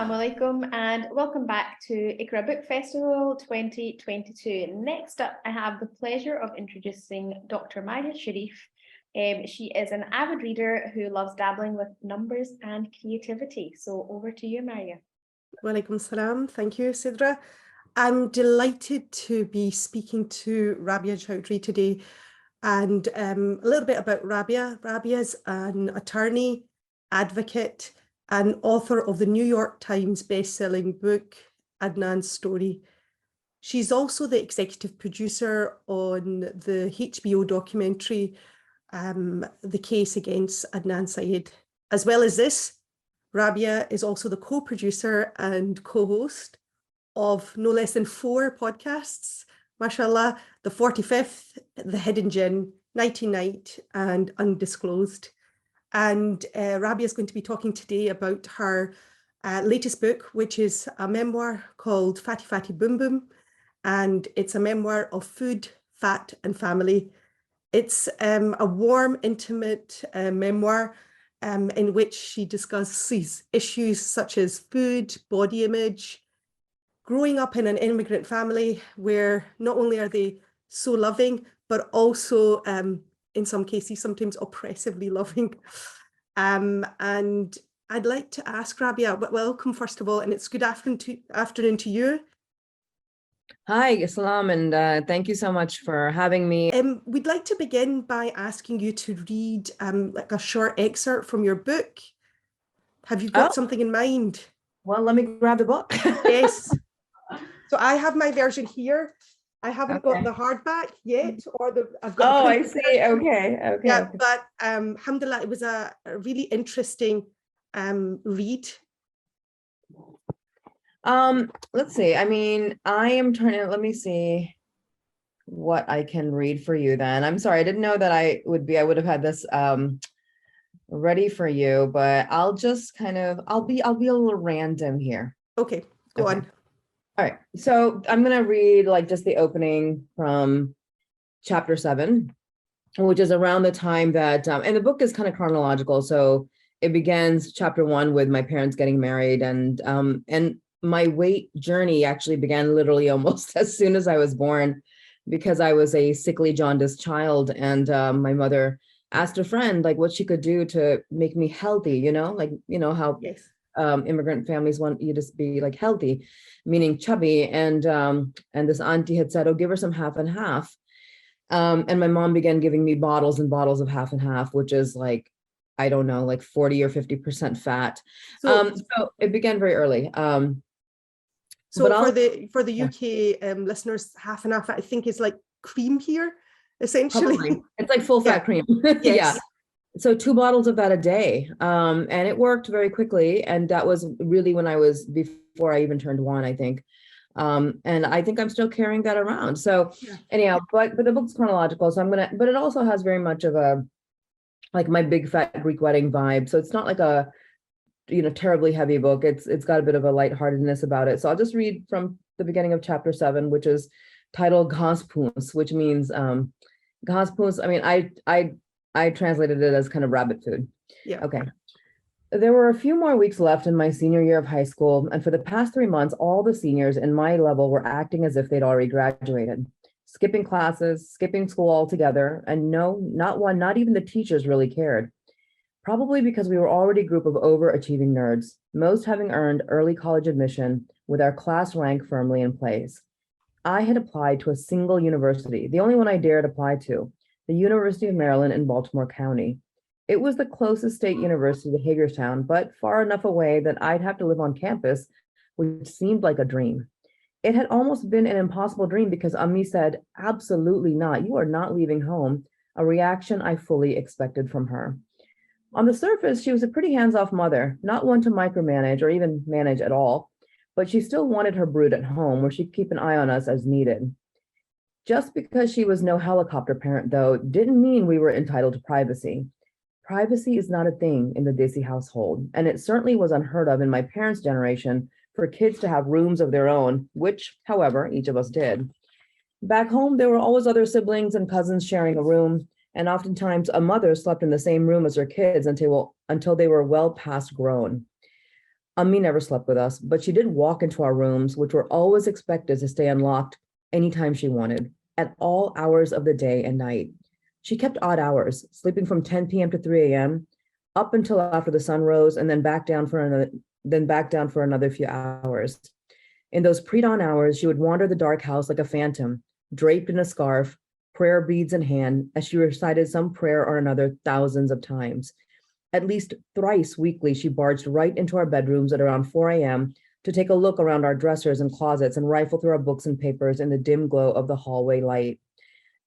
Assalamu alaikum and welcome back to Iqra Book Festival 2022. Next up, I have the pleasure of introducing Dr. Rabia Chaudry. She is an avid reader who loves dabbling with numbers and creativity. So over to you, Maria. Walaikum salam. Thank you, Sidra. I'm delighted to be speaking to Rabia Chaudry today. And a little bit about Rabia. Rabia is an attorney, advocate, and author of the New York Times best-selling book, Adnan's Story. She's also the executive producer on the HBO documentary, The Case Against Adnan Syed. As well as this, Rabia is also the co-producer and co-host of no less than 4 podcasts, mashallah, the 45th, The Hidden Gin, Nighty Night, and Undisclosed. And Rabia is going to be talking today about her latest book, which is a memoir called Fatty Fatty Boom Boom. And it's a memoir of food, fat, and family. It's a warm, intimate memoir in which she discusses issues such as food, body image, growing up in an immigrant family where not only are they so loving, but also in some cases, sometimes oppressively loving. And I'd like to ask Rabia, welcome first of all, and it's good afternoon to you. Hi, Salam, and thank you so much for having me. We'd like to begin by asking you to read like a short excerpt from your book. Have you got something in mind? Well, let me grab the book. Yes. So I have my version here. I haven't got the hardback yet, or I've got. Oh, I see. Okay. Yeah, but alhamdulillah, it was a really interesting read. Let's see. I mean, I am trying to, let me see what I can read for you then. I'm sorry, I didn't know that I would have had this ready for you, but I'll just kind of, I'll be a little random here. Okay, go on. All right, so I'm going to read like just the opening from chapter 7, which is around the time that, and the book is kind of chronological. So it begins chapter 1 with my parents getting married, and my weight journey actually began literally almost as soon as I was born, because I was a sickly, jaundiced child, and my mother asked a friend like what she could do to make me healthy, how yes. Immigrant families want you to be like healthy, meaning chubby. And this auntie had said, oh, give her some half and half. And my mom began giving me bottles and bottles of half and half, which is like, I don't know, like 40 or 50% fat. So it began very early. So for the UK listeners, half and half, I think is like cream here, essentially. Probably. It's like full fat cream. Yes. Yeah. So 2 bottles of that a day. And it worked very quickly. And that was really when before I even turned 1, I think. And I think I'm still carrying that around. So anyhow, but the book's chronological. So but it also has very much of a, like my big fat Greek wedding vibe. So it's not like a, terribly heavy book. It's got a bit of a lightheartedness about it. So I'll just read from the beginning of chapter 7, which is titled Ghaspons, which means Ghaspons. I mean, I translated it as kind of rabbit food. Yeah. Okay. There were a few more weeks left in my senior year of high school, and for the past 3 months, all the seniors in my level were acting as if they'd already graduated, skipping classes, skipping school altogether, and no, not one, not even the teachers really cared. Probably because we were already a group of overachieving nerds, most having earned early college admission with our class rank firmly in place. I had applied to a single university, the only one I dared apply to, the University of Maryland in Baltimore County. It was the closest state university to Hagerstown, but far enough away that I'd have to live on campus, which seemed like a dream. It had almost been an impossible dream because Ammi said, absolutely not, you are not leaving home, a reaction I fully expected from her. On the surface, she was a pretty hands-off mother, not one to micromanage or even manage at all, but she still wanted her brood at home where she'd keep an eye on us as needed. Just because she was no helicopter parent, though, didn't mean we were entitled to privacy. Privacy is not a thing in the Desi household, and it certainly was unheard of in my parents' generation for kids to have rooms of their own, which, however, each of us did. Back home, there were always other siblings and cousins sharing a room, and oftentimes a mother slept in the same room as her kids until they were well past grown. Ummi never slept with us, but she did walk into our rooms, which were always expected to stay unlocked anytime she wanted, at all hours of the day and night. She kept odd hours, sleeping from 10 p.m. to 3 a.m., up until after the sun rose, and then back down for another few hours. In those pre-dawn hours, she would wander the dark house like a phantom, draped in a scarf, prayer beads in hand, as she recited some prayer or another thousands of times. At least thrice weekly, she barged right into our bedrooms at around 4 a.m. to take a look around our dressers and closets and rifle through our books and papers in the dim glow of the hallway light.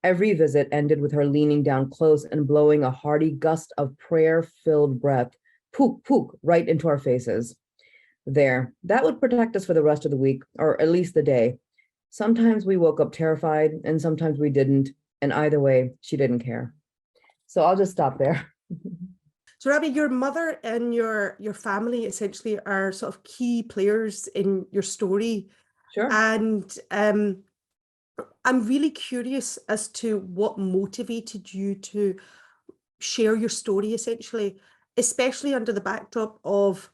Every visit ended with her leaning down close and blowing a hearty gust of prayer-filled breath, pook, pook, right into our faces. There, that would protect us for the rest of the week, or at least the day. Sometimes we woke up terrified, and sometimes we didn't, and either way, she didn't care. So I'll just stop there. So Rabia, your mother and your family essentially are sort of key players in your story. Sure. And I'm really curious as to what motivated you to share your story, essentially, especially under the backdrop of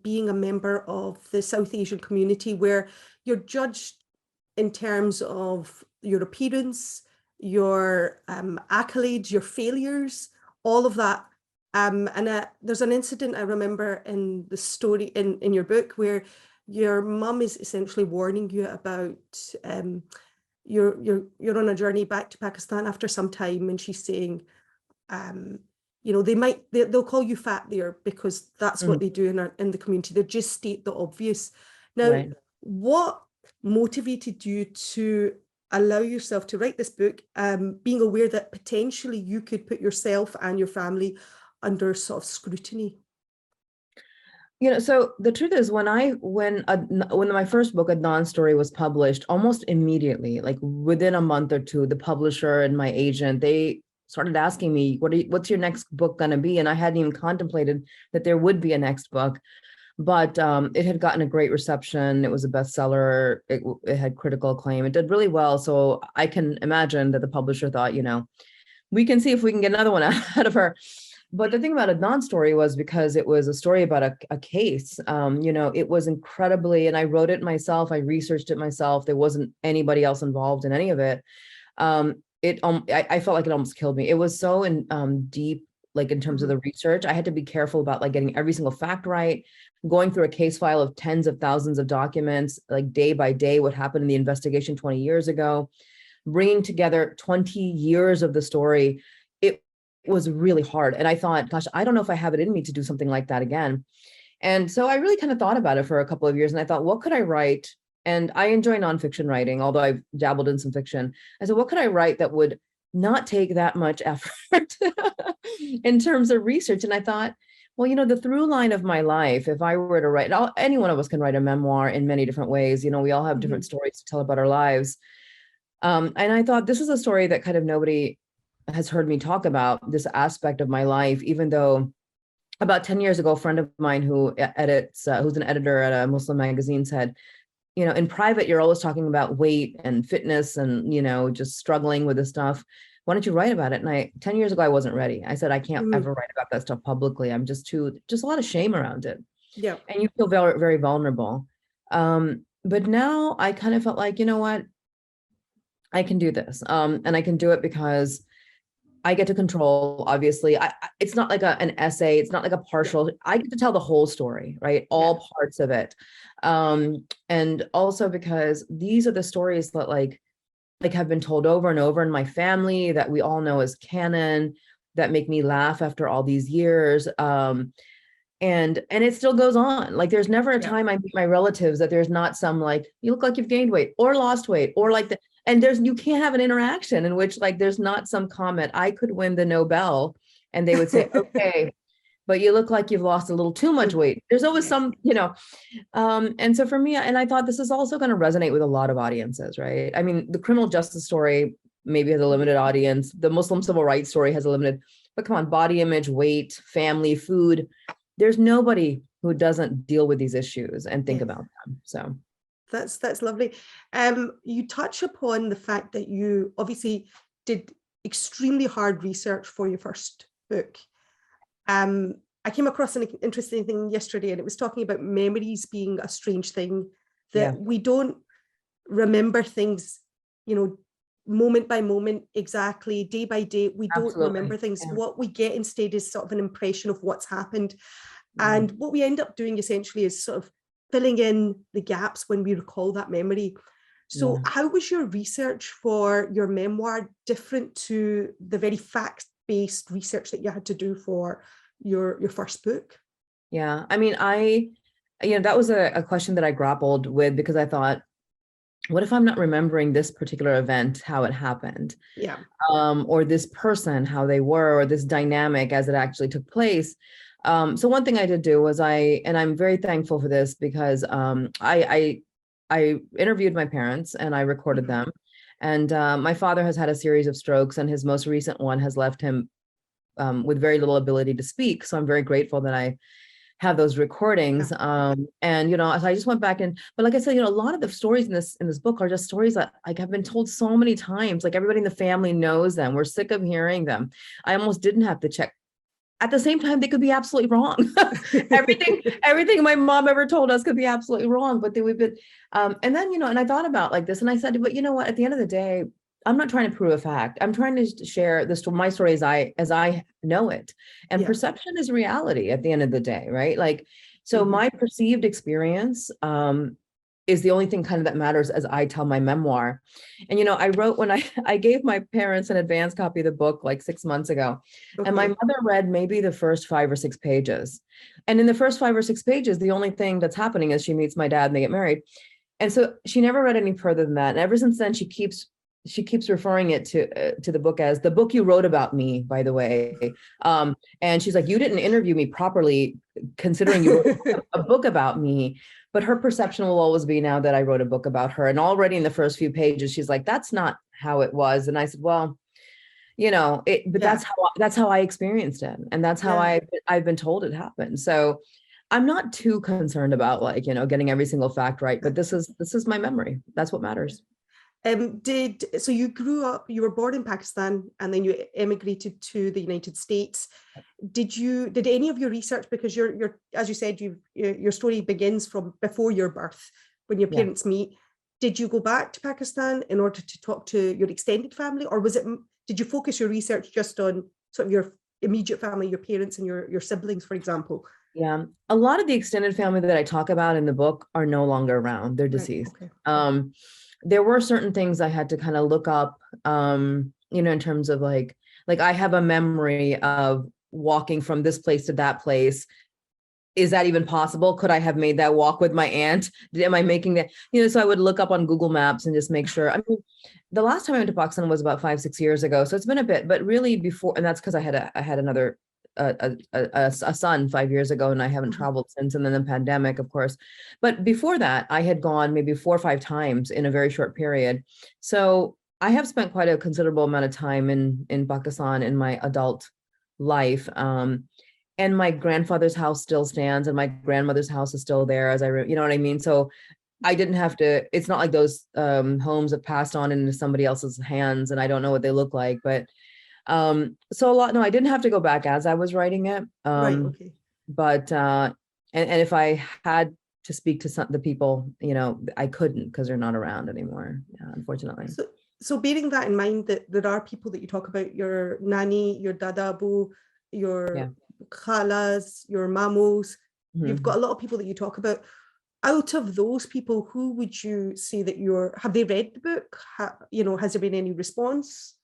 being a member of the South Asian community, where you're judged in terms of your appearance, your accolades, your failures, all of that. And there's an incident I remember in the story in your book where your mum is essentially warning you about you're on a journey back to Pakistan after some time, and she's saying, you know, they'll call you fat there because that's what they do in the community. They just state the obvious. Now, Right. What motivated you to allow yourself to write this book, being aware that potentially you could put yourself and your family under sort of scrutiny? You know, so the truth is, when my first book, Adnan's Story, was published, almost immediately, like within a month or two, the publisher and my agent, they started asking me, what's your next book going to be? And I hadn't even contemplated that there would be a next book, but it had gotten a great reception. It was a bestseller. It had critical acclaim. It did really well. So I can imagine that the publisher thought, you know, we can see if we can get another one out of her. But the thing about Adnan's Story was, because it was a story about a case, you know, it was incredibly, and I wrote it myself, I researched it myself. There wasn't anybody else involved in any of it. I felt like it almost killed me. It was so deep, like in terms of the research. I had to be careful about like getting every single fact right, going through a case file of tens of thousands of documents, like day by day, what happened in the investigation 20 years ago, bringing together 20 years of the story. It was really hard. And I thought, gosh, I don't know if I have it in me to do something like that again. And so I really kind of thought about it for a couple of years, and I thought, what could I write? And I enjoy nonfiction writing, although I've dabbled in some fiction. I said, what could I write that would not take that much effort in terms of research? And I thought, well, you know, the through line of my life, if I were to write, any one of us can write a memoir in many different ways. You know, we all have different stories to tell about our lives. And I thought, this is a story that kind of nobody has heard me talk about, this aspect of my life, even though about 10 years ago, a friend of mine who edits, who's an editor at a Muslim magazine, said, you know, in private, you're always talking about weight and fitness and, you know, just struggling with this stuff. Why don't you write about it? And 10 years ago, I wasn't ready. I said, I can't ever write about that stuff publicly. I'm just a lot of shame around it. Yeah. And you feel very, very vulnerable. But now I kind of felt like, you know what, I can do this. And I can do it because I get to control, obviously. It's not like an essay. It's not like a partial. I get to tell the whole story, right? All parts of it. And also because these are the stories that like have been told over and over in my family, that we all know as canon, that make me laugh after all these years. And it still goes on. Like there's never a time I meet my relatives that there's not some like, you look like you've gained weight or lost weight, or like and you can't have an interaction in which like there's not some comment. I could win the Nobel and they would say, okay, but you look like you've lost a little too much weight. There's always some, you know, and so for me, and I thought this is also going to resonate with a lot of audiences, right? I mean, the criminal justice story maybe has a limited audience. The Muslim civil rights story has a limited, but come on, body image, weight, family, food. There's nobody who doesn't deal with these issues and think about them. So that's lovely. You touch upon the fact that you obviously did extremely hard research for your first book. I came across an interesting thing yesterday, and it was talking about memories being a strange thing, that we don't remember things, you know, moment by moment, exactly, day by day. We don't remember things. What we get instead is sort of an impression of what's happened. And what we end up doing essentially is sort of filling in the gaps when we recall that memory. So how was your research for your memoir different to the very fact-based research that you had to do for your first book? Yeah, I mean, that was a question that I grappled with, because I thought, what if I'm not remembering this particular event, how it happened? Yeah. Or this person, how they were, or this dynamic as it actually took place. So one thing I did do was and I'm very thankful for this, because I interviewed my parents and I recorded them. And my father has had a series of strokes, and his most recent one has left him with very little ability to speak. So I'm very grateful that I have those recordings. And, so I just went back but like I said, a lot of the stories in this book are just stories that like have been told so many times, like everybody in the family knows them. We're sick of hearing them. I almost didn't have to check. At the same time, they could be absolutely wrong. everything my mom ever told us could be absolutely wrong, but we've been, and then, and I thought about like this, and I said, but you know what, at the end of the day, I'm not trying to prove a fact. I'm trying to share my story as I know it. And perception is reality at the end of the day, right? Like, so my perceived experience is the only thing kind of that matters as I tell my memoir. And, I wrote, when I gave my parents an advance copy of the book like 6 months ago, and my mother read maybe the first 5 or 6 pages. And in the first 5 or 6 pages, the only thing that's happening is she meets my dad and they get married. And so she never read any further than that. And ever since then, she keeps referring it to the book as the book you wrote about me, by the way. And she's like, you didn't interview me properly, considering you wrote a book about me. But her perception will always be now that I wrote a book about her. And already in the first few pages, she's like, that's not how it was. And I said, well, that's how I experienced it. And that's how I've been told it happened. So I'm not too concerned about like, getting every single fact right, but this is my memory. That's what matters. So you grew up, you were born in Pakistan, and then you emigrated to the United States. Did any of your research, because you're as you said, your story begins from before your birth, when your parents meet, did you go back to Pakistan in order to talk to your extended family, or did you focus your research just on sort of your immediate family, your parents and your siblings, for example? Yeah, a lot of the extended family that I talk about in the book are no longer around. They're deceased. Okay. There were certain things I had to kind of look up, in terms of like I have a memory of walking from this place to that place. Is that even possible? Could I have made that walk with my aunt? Am I making that? So I would look up on Google Maps and just make sure. I mean, the last time I went to Pakistan was about 5-6 years ago. So it's been a bit, but really before, and that's because I had another a son 5 years ago, and I haven't traveled since, and then the pandemic, of course. But before that, I had gone maybe 4 or 5 times in a very short period. So I have spent quite a considerable amount of time in Pakistan in my adult life. And my grandfather's house still stands, and my grandmother's house is still there, you know what I mean? So I didn't have to, it's not like those homes have passed on into somebody else's hands and I don't know what they look like, but so I didn't have to go back as I was writing it. Right. Okay. But and if I had to speak to the people, I couldn't, because they're not around anymore, unfortunately. So bearing that in mind, that there are people that you talk about, your nani, your dada abu, your khalas, your mamos, you've got a lot of people that you talk about. Out of those people, who would you say that have they read the book? Has there been any response?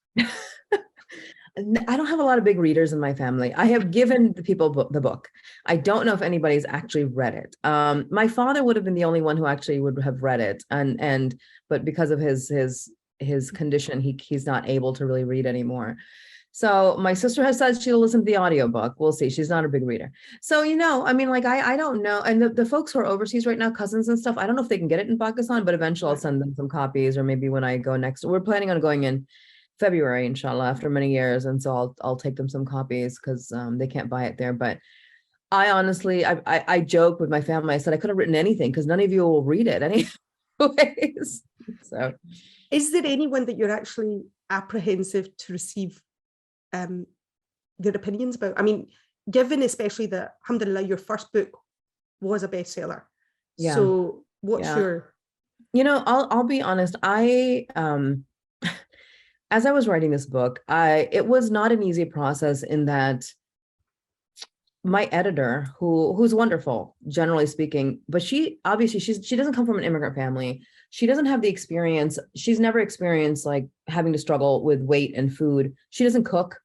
I don't have a lot of big readers in my family. I have given the people the book. I don't know if anybody's actually read it. My father would have been the only one who actually would have read it, but because of his condition, he's not able to really read anymore. So my sister has said she'll listen to the audiobook. We'll see. She's not a big reader. So, I mean, like, I don't know. And the folks who are overseas right now, cousins and stuff, I don't know if they can get it in Pakistan, but eventually I'll send them some copies, or maybe when I go next. We're planning on going in February, inshallah, after many years. And so I'll take them some copies, because they can't buy it there. But I honestly, I joke with my family. I said I could have written anything, because none of you will read it anyways. So is there anyone that you're actually apprehensive to receive their opinions about? I mean, given especially that, alhamdulillah, your first book was a bestseller. Yeah. So what's Yeah. your... I'll be honest. As I was writing this book, it was not an easy process in that my editor, who's wonderful, generally speaking, but she doesn't come from an immigrant family. She doesn't have the experience. She's never experienced like having to struggle with weight and food. She doesn't cook.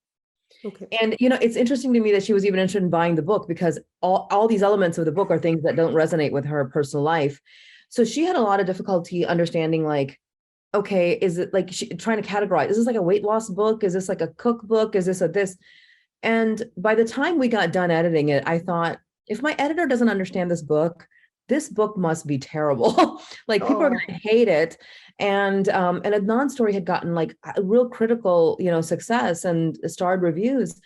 Okay. And, it's interesting to me that she was even interested in buying the book, because all these elements of the book are things that don't resonate with her personal life. So she had a lot of difficulty understanding, like, okay, is it like trying to categorize? Is this like a weight loss book? Is this like a cookbook? Is this a this? And by the time we got done editing it, I thought, if my editor doesn't understand this book must be terrible. Like people are going to hate it. And Adnan's story had gotten like a real critical, success and starred reviews.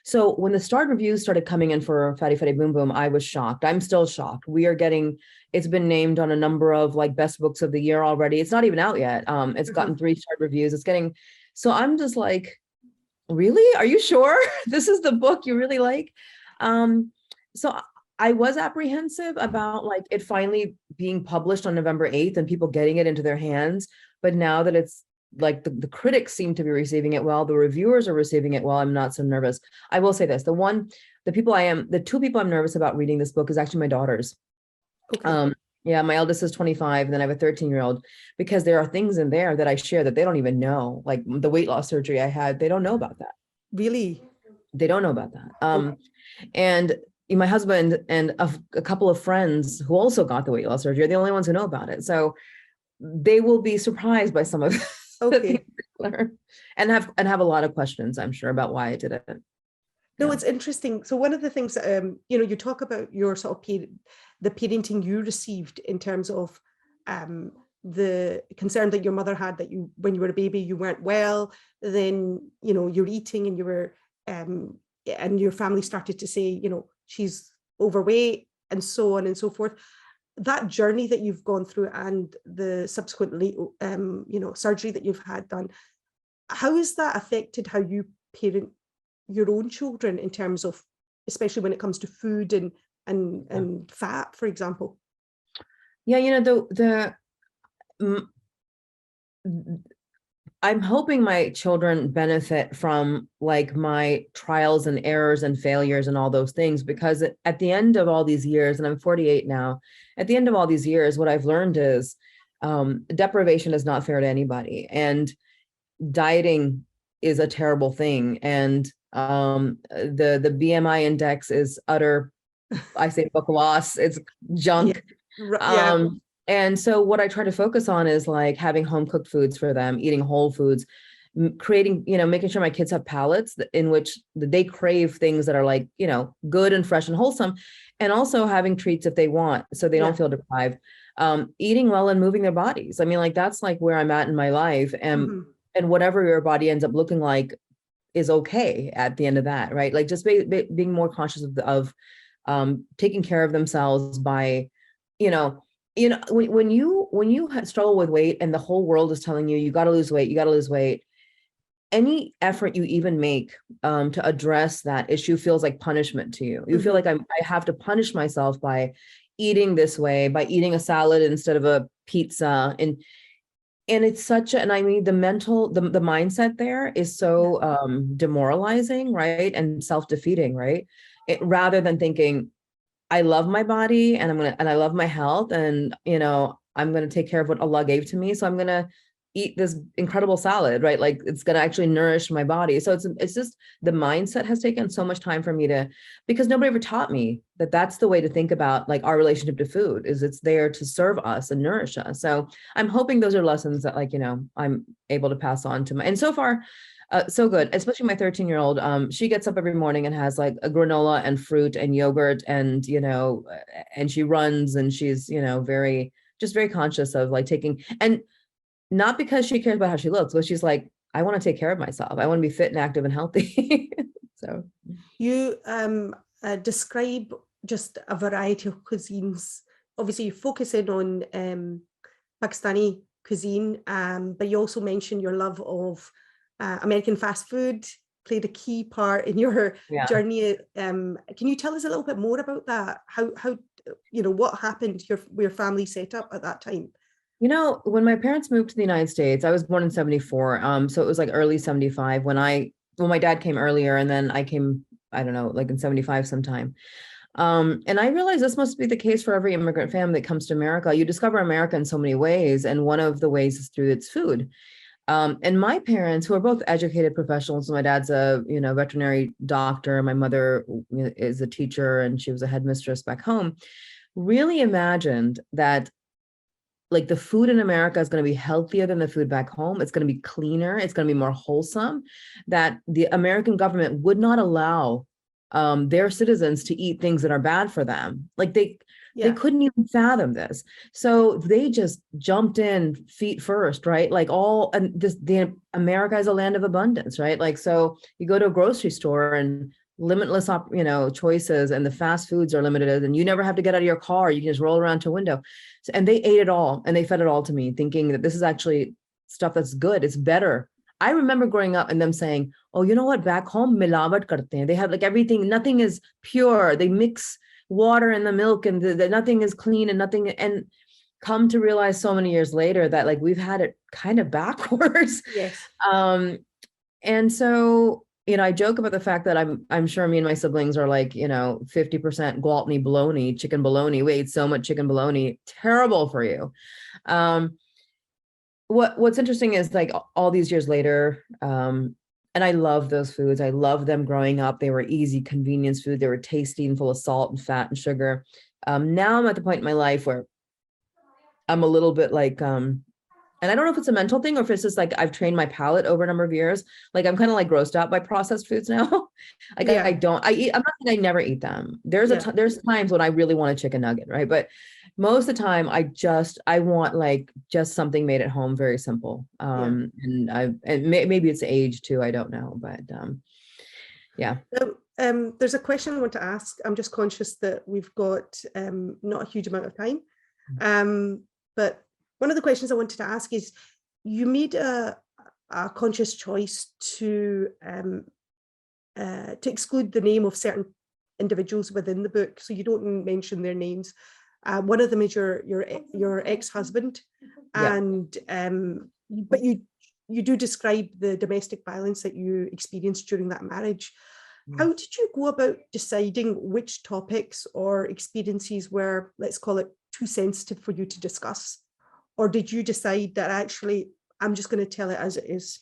So when the starred reviews started coming in for Fatty Fatty Boom Boom, I was shocked. I'm still shocked. It's been named on a number of like best books of the year already. It's not even out yet. It's gotten 3 starred reviews. So I'm just like, really? Are you sure this is the book you really like? So I was apprehensive about like it finally being published on November 8th and people getting it into their hands. But now that it's like the critics seem to be receiving it well, the reviewers are receiving it well, I'm not so nervous. I will say this, the 2 people I'm nervous about reading this book is actually my daughters. Okay. Yeah, my eldest is 25, and then I have a 13-year-old, because there are things in there that I share that they don't even know, like the weight loss surgery I had, they don't know about that. Really? They don't know about that. And my husband and a couple of friends who also got the weight loss surgery are the only ones who know about it. So they will be surprised by some of the things they learn, and have a lot of questions, I'm sure, about why I did it. No, it's interesting. So one of the things that, you talk about your sort of the parenting you received in terms of the concern that your mother had that when you were a baby, you weren't well, then, you're eating and you were, and your family started to say, she's overweight and so on and so forth. That journey that you've gone through and the subsequently, surgery that you've had done, how has that affected how you parent your own children in terms of, especially when it comes to food and fat, for example? Yeah, I'm hoping my children benefit from like my trials and errors and failures and all those things, because at the end of all these years, and I'm 48 now, at the end of all these years, what I've learned is deprivation is not fair to anybody, and dieting is a terrible thing. And the BMI index is utter, I say book loss, it's junk. Yeah. And so what I try to focus on is like having home cooked foods for them, eating whole foods, creating, making sure my kids have palates in which they crave things that are like, good and fresh and wholesome, and also having treats if they want, so they don't feel deprived, eating well and moving their bodies. I mean, like, that's like where I'm at in my life. And whatever your body ends up looking like is okay at the end of that, right? Like just being more conscious of taking care of themselves by, when you struggle with weight and the whole world is telling you, you got to lose weight, any effort you even make to address that issue feels like punishment to you. You feel like I have to punish myself by eating this way, by eating a salad instead of a pizza. And it's and I mean, the mindset there is so demoralizing, right? And self-defeating, right? Rather than thinking, I love my body and I love my health, and, I'm going to take care of what Allah gave to me. So I'm going to eat this incredible salad, right? Like it's going to actually nourish my body. So it's just, the mindset has taken so much time for me because nobody ever taught me that that's the way to think about like our relationship to food, is it's there to serve us and nourish us. So I'm hoping those are lessons that I'm able to pass on to and so far, so good, especially my 13-year-old. She gets up every morning and has like a granola and fruit and yogurt, and, and she runs, and she's, very conscious of like taking, and not because she cares about how she looks, but she's like, I want to take care of myself. I want to be fit and active and healthy. So you describe just a variety of cuisines. Obviously, you focus in on Pakistani cuisine, but you also mention your love of American fast food, played a key part in your Yeah. journey. Can you tell us a little bit more about that? How what happened, your family set up at that time? When my parents moved to the United States, I was born in 74. So it was like early 75 when my dad came earlier, and then I came, I don't know, like in 75 sometime. And I realized this must be the case for every immigrant family that comes to America. You discover America in so many ways, and one of the ways is through its food. And my parents, who are both educated professionals, my dad's a veterinary doctor, my mother is a teacher, and she was a headmistress back home, really imagined that like the food in America is going to be healthier than the food back home. It's going to be cleaner. It's going to be more wholesome, that the American government would not allow their citizens to eat things that are bad for them. Like they couldn't even fathom this. So they just jumped in feet first, right? Like the America is a land of abundance, right? Like, so you go to a grocery store and limitless choices, and the fast foods are limited, and you never have to get out of your car. You can just roll around to a window. And they ate it all, and they fed it all to me, thinking that this is actually stuff that's good. It's better. I remember growing up and them saying, oh, you know what? Back home, milawat karte hain. They have like everything, nothing is pure. They mix water in the milk, and nothing is clean, and nothing. And come to realize so many years later that like we've had it kind of backwards. Yes. And so, I joke about the fact that I'm sure me and my siblings are like, 50% Gwaltney bologna, chicken bologna. We ate so much chicken bologna, terrible for you. What's interesting is like all these years later, and I love those foods. I love them growing up. They were easy, convenience food. They were tasty and full of salt and fat and sugar. Now I'm at the point in my life where I'm a little bit like, and I don't know if it's a mental thing or if it's just like I've trained my palate over a number of years. Like I'm kind of like grossed out by processed foods now. Like I'm not saying I never eat them. There's times when I really want a chicken nugget, right? But most of the time I want like just something made at home, very simple. And maybe it's age too. I don't know, but yeah. There's a question I want to ask. I'm just conscious that we've got not a huge amount of time. But one of the questions I wanted to ask is, you made a conscious choice to exclude the name of certain individuals within the book, so you don't mention their names. One of them is your ex-husband, and but you do describe the domestic violence that you experienced during that marriage. How did you go about deciding which topics or experiences were, let's call it, too sensitive for you to discuss? Or did you decide that actually, I'm just going to tell it as it is?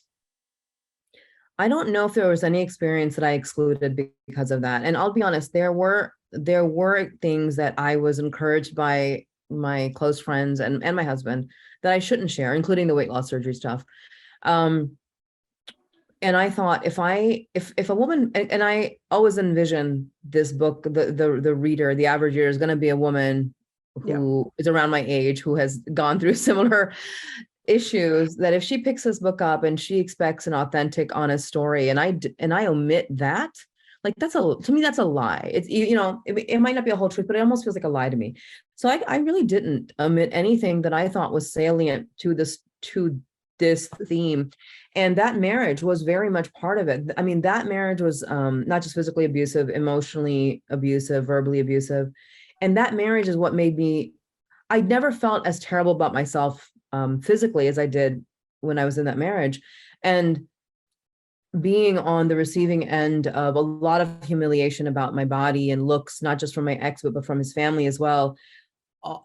I don't know if there was any experience that I excluded because of that. And I'll be honest, there were things that I was encouraged by my close friends and my husband that I shouldn't share, including the weight loss surgery stuff. And I thought if a woman, and I always envision this book, the reader, the average reader is going to be a woman who is around my age, who has gone through similar issues, that if she picks this book up and she expects an authentic, honest story, and I omit that, like to me, that's a lie. It's, it might not be a whole truth, but it almost feels like a lie to me. So I really didn't omit anything that I thought was salient to this theme. And that marriage was very much part of it. I mean, that marriage was not just physically abusive, emotionally abusive, verbally abusive. And that marriage is what made me, I never felt as terrible about myself physically as I did when I was in that marriage. And being on the receiving end of a lot of humiliation about my body and looks, not just from my ex, but from his family as well,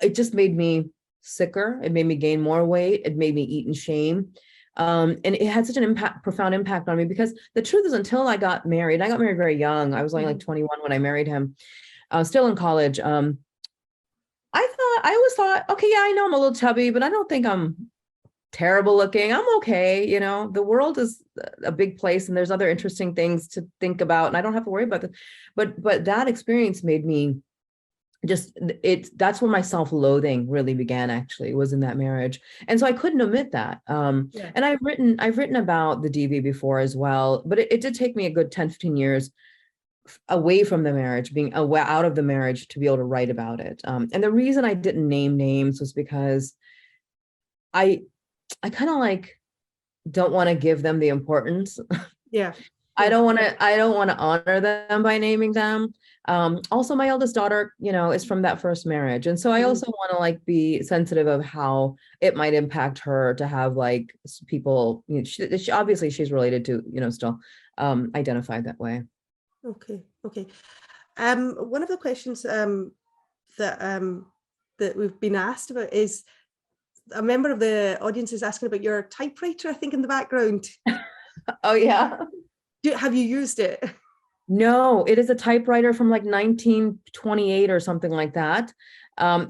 it just made me sicker. It made me gain more weight. It made me eat in shame. And it had such an profound impact on me, because the truth is, until I got married very young. I was only like 21 when I married him. Still in college. I always thought, okay, yeah, I know I'm a little chubby, but I don't think I'm terrible looking. I'm okay. The world is a big place, and there's other interesting things to think about, and I don't have to worry about this. But that experience made me that's where my self-loathing really began, actually, was in that marriage. And so I couldn't omit that. And I've written about the DV before as well, but it did take me a good 10, 15 years away from the marriage, being out of the marriage, to be able to write about it. And the reason I didn't name names was because I kind of like don't want to give them the importance. I don't want to honor them by naming them. Also, my eldest daughter, is from that first marriage. And so I also want to like be sensitive of how it might impact her to have like people, she obviously she's related to, still identified that way. Okay. One of the questions that we've been asked about is a member of the audience is asking about your typewriter, I think, in the background. Oh, yeah. Have you used it? No, it is a typewriter from like 1928 or something like that.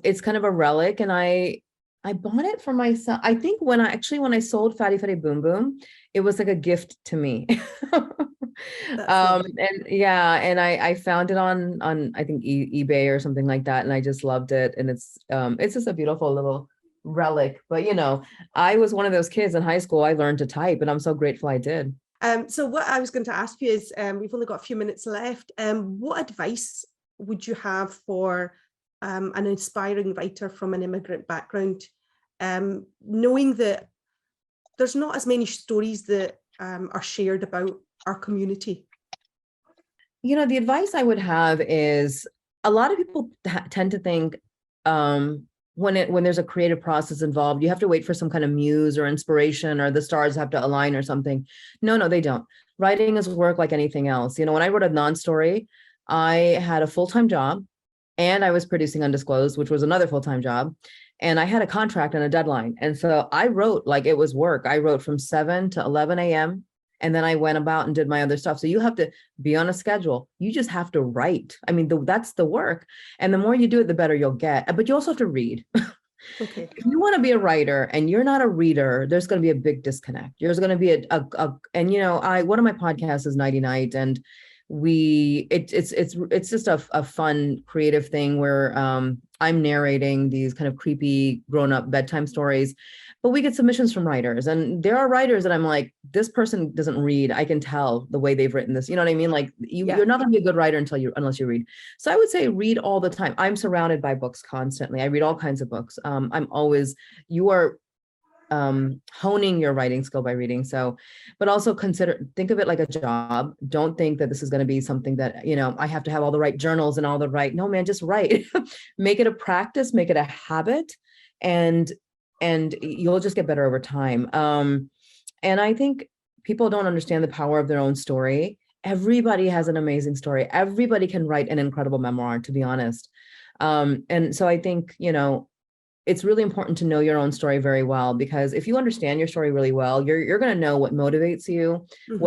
It's kind of a relic, and I bought it for myself. I think when I sold Fatty Fatty Boom Boom, it was like a gift to me. And I found it on I think eBay or something like that, and I just loved it. And it's just a beautiful little relic. But I was one of those kids in high school. I learned to type, and I'm so grateful I did. So what I was going to ask you is, we've only got a few minutes left. What advice would you have for an inspiring writer from an immigrant background, knowing that there's not as many stories that are shared about our community? The advice I would have is, a lot of people tend to think when there's a creative process involved, you have to wait for some kind of muse or inspiration, or the stars have to align or something. No, they don't. Writing is work like anything else. When I wrote a non-story, I had a full-time job, and I was producing Undisclosed, which was another full-time job. And I had a contract and a deadline. And so I wrote like it was work. I wrote from 7 to 11 a.m. And then I went about and did my other stuff. So you have to be on a schedule. You just have to write. I mean, that's the work. And the more you do it, the better you'll get. But you also have to read. Okay. If you want to be a writer and you're not a reader, there's going to be a big disconnect. There's going to be one of my podcasts is Nighty Night, and it's just a fun creative thing where I'm narrating these kind of creepy grown-up bedtime stories, but we get submissions from writers, and there are writers that I'm like, this person doesn't read. I can tell the way they've written this. You know what I mean? Like you're not going to be a good writer unless you read. So I would say read all the time. I'm surrounded by books constantly. I read all kinds of books. You are honing your writing skill by reading. So, but also think of it like a job. Don't think that this is going to be something that, I have to have all the right journals and all the right, no, man, just write. Make it a practice, make it a habit, and you'll just get better over time. And I think people don't understand the power of their own story. Everybody has an amazing story. Everybody can write an incredible memoir, to be honest. And so I think, it's really important to know your own story very well, because if you understand your story really well, you're going to know what motivates you. Mm-hmm.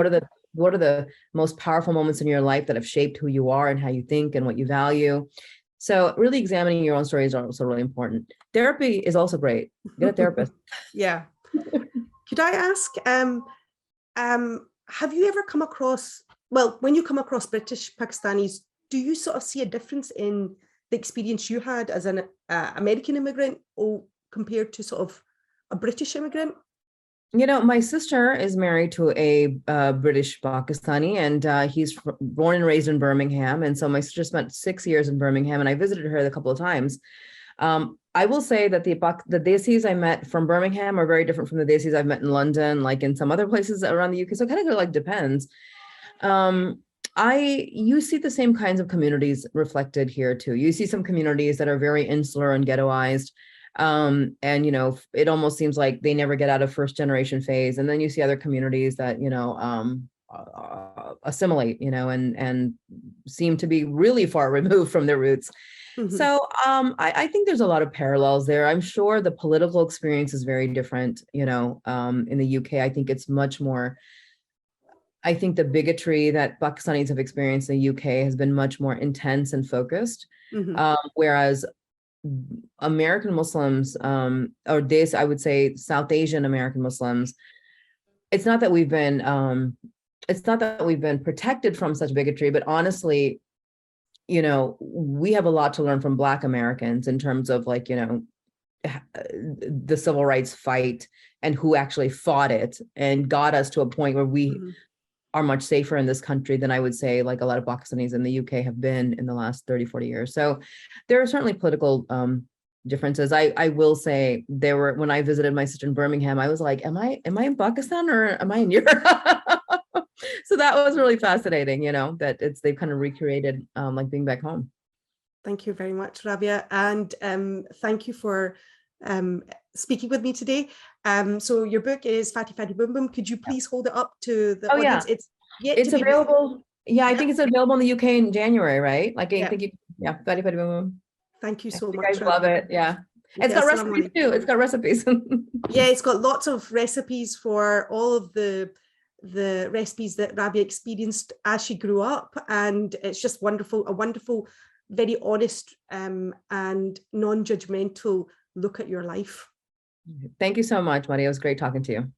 What are the most powerful moments in your life that have shaped who you are and how you think and what you value. So really examining your own story is also really important. Therapy is also great. Get a therapist. Yeah. Could I ask, have you ever come across, when you come across British Pakistanis, do you sort of see a difference in the experience you had as an American immigrant or compared to sort of a British immigrant? My sister is married to a British Pakistani, and he's born and raised in Birmingham. And so my sister spent 6 years in Birmingham, and I visited her a couple of times. I will say that the Desis I met from Birmingham are very different from the Desis I've met in London, like in some other places around the UK. So it kind of like depends. You see the same kinds of communities reflected here too. You see some communities that are very insular and ghettoized. And, it almost seems like they never get out of first generation phase. And then you see other communities that, assimilate, and seem to be really far removed from their roots. Mm-hmm. So I think there's a lot of parallels there. I'm sure the political experience is very different, in the UK. I think it's much more, I think the bigotry that Pakistanis have experienced in the UK has been much more intense and focused. Mm-hmm. Whereas American Muslims, or this, I would say South Asian American Muslims, it's not that we've been protected from such bigotry, but honestly, we have a lot to learn from Black Americans in terms of like, the civil rights fight and who actually fought it and got us to a point where we mm-hmm. are much safer in this country than I would say like a lot of Pakistanis in the UK have been in the last 30, 40 years. So there are certainly political differences. I will say when I visited my sister in Birmingham, I was like, am I in Pakistan or am I in Europe? So that was really fascinating, you know, that they've kind of recreated like being back home. Thank you very much, Rabia. And thank you for speaking with me today. So your book is Fatty Fatty Boom Boom. Could you please hold it up to the audience? Yeah. It's available. Yeah, I Yeah. think it's available in the UK in January, right? Like I Yeah. think Fatty Fatty Boom Boom. Thank you so You much. guys love it. Yeah. It's got Assalamu recipes alaikum. too. It's got recipes. Yeah, it's got lots of recipes for all of the recipes that Rabia experienced as she grew up, and it's just wonderful, a wonderful, very honest and non-judgmental look at your life. Thank you so much, Maria. It was great talking to you.